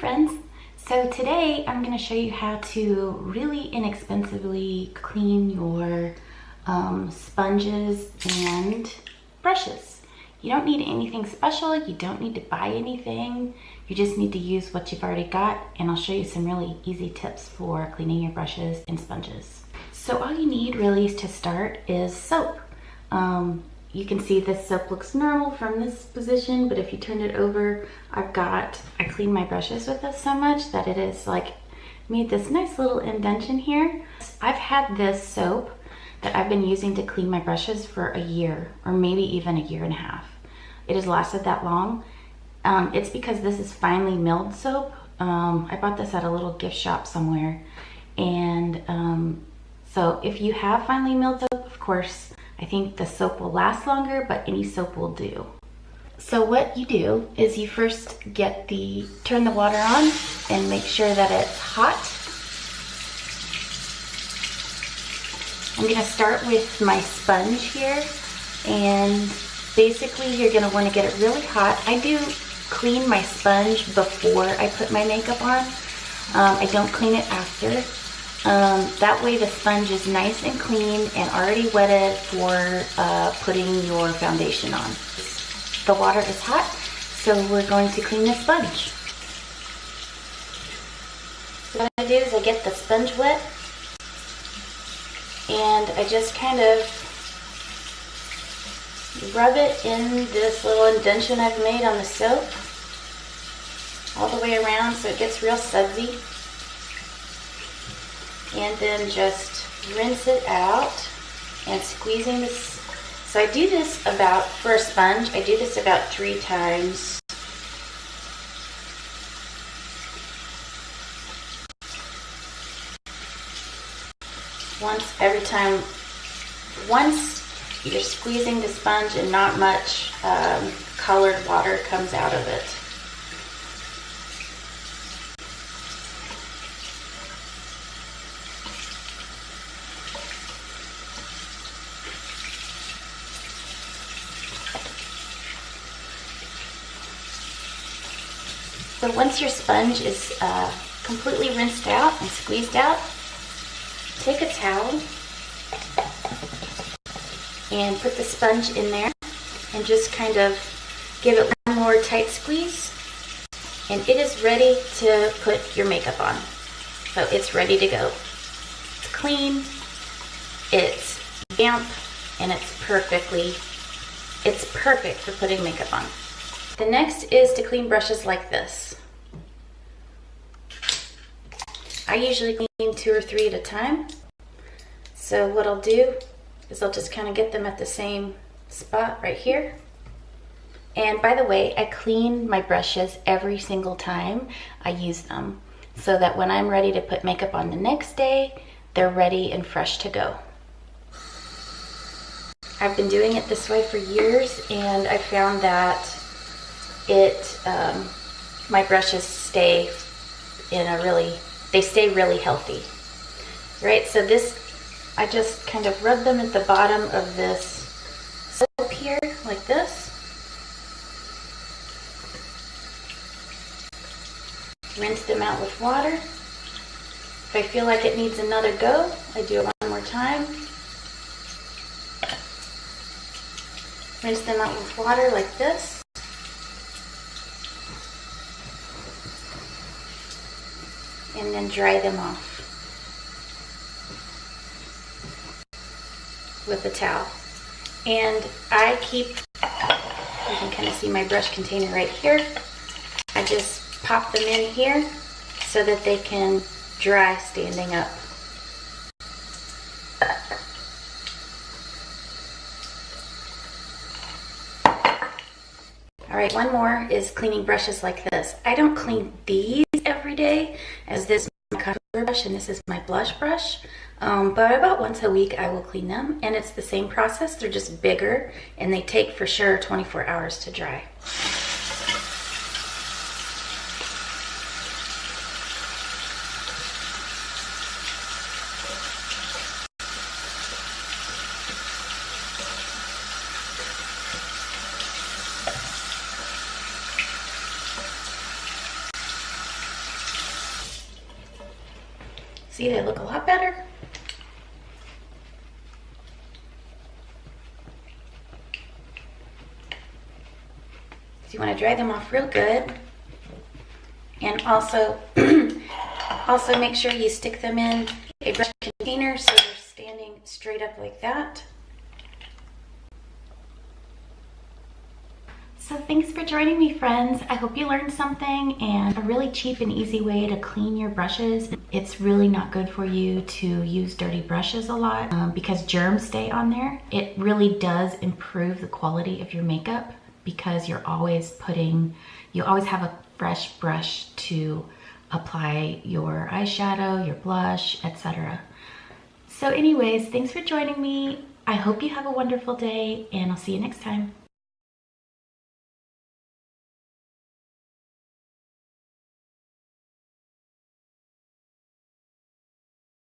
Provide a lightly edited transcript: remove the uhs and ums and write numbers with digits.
friends. So today I'm going to show you how to really inexpensively clean your sponges and brushes. You don't need anything special, you don't need to buy anything, you just need to use what you've already got, and I'll show you some really easy tips for cleaning your brushes and sponges. So all you need really to start is soap. You can see this soap looks normal from this position, but if you turn it over, I clean my brushes with this so much that it is like made this nice little indentation here. I've had this soap that I've been using to clean my brushes for a year, or maybe even a year and a half. It has lasted that long. It's because this is finely milled soap. I bought this at a little gift shop somewhere. And so if you have finely milled soap, of course, I think the soap will last longer, but any soap will do. So what you do is you first turn the water on and make sure that it's hot. I'm gonna start with my sponge here, and basically you're gonna wanna get it really hot. I do clean my sponge before I put my makeup on. I don't clean it after. That way the sponge is nice and clean and already wetted for putting your foundation on. The water is hot, so we're going to clean the sponge. So what I do is I get the sponge wet, and I just kind of rub it in this little indentation I've made on the soap all the way around so it gets real sudsy. And then just rinse it out and squeezing this. So I do this for a sponge, I do this about 3 times. Once you're squeezing the sponge and not much colored water comes out of it. So once your sponge is completely rinsed out and squeezed out, take a towel and put the sponge in there and just kind of give it one more tight squeeze, and it is ready to put your makeup on. So it's ready to go. It's clean, it's damp, and it's perfect for putting makeup on. The next is to clean brushes like this. I usually clean 2 or 3 at a time. So what I'll do is I'll just kind of get them at the same spot right here. And by the way, I clean my brushes every single time I use them, so that when I'm ready to put makeup on the next day, they're ready and fresh to go. I've been doing it this way for years, and I found that my brushes stay really healthy, right? So I just kind of rub them at the bottom of this soap here, like this. Rinse them out with water. If I feel like it needs another go, I do it one more time. Rinse them out with water like this. And then dry them off with a towel. And you can kind of see my brush container right here. I just pop them in here so that they can dry standing up. All right, one more is cleaning brushes like this. I don't clean these every day, as this is my contour brush and this is my blush brush, but about once a week I will clean them, and it's the same process. They're just bigger, and they take for sure 24 hours to dry. See, they look a lot better. So you want to dry them off real good. And also, also make sure you stick them in a brush container so they're standing straight up like that. So thanks for joining me, friends. I hope you learned something, and a really cheap and easy way to clean your brushes. It's really not good for you to use dirty brushes a lot because germs stay on there. It really does improve the quality of your makeup because you always have a fresh brush to apply your eyeshadow, your blush, etc. So anyways, thanks for joining me. I hope you have a wonderful day, and I'll see you next time.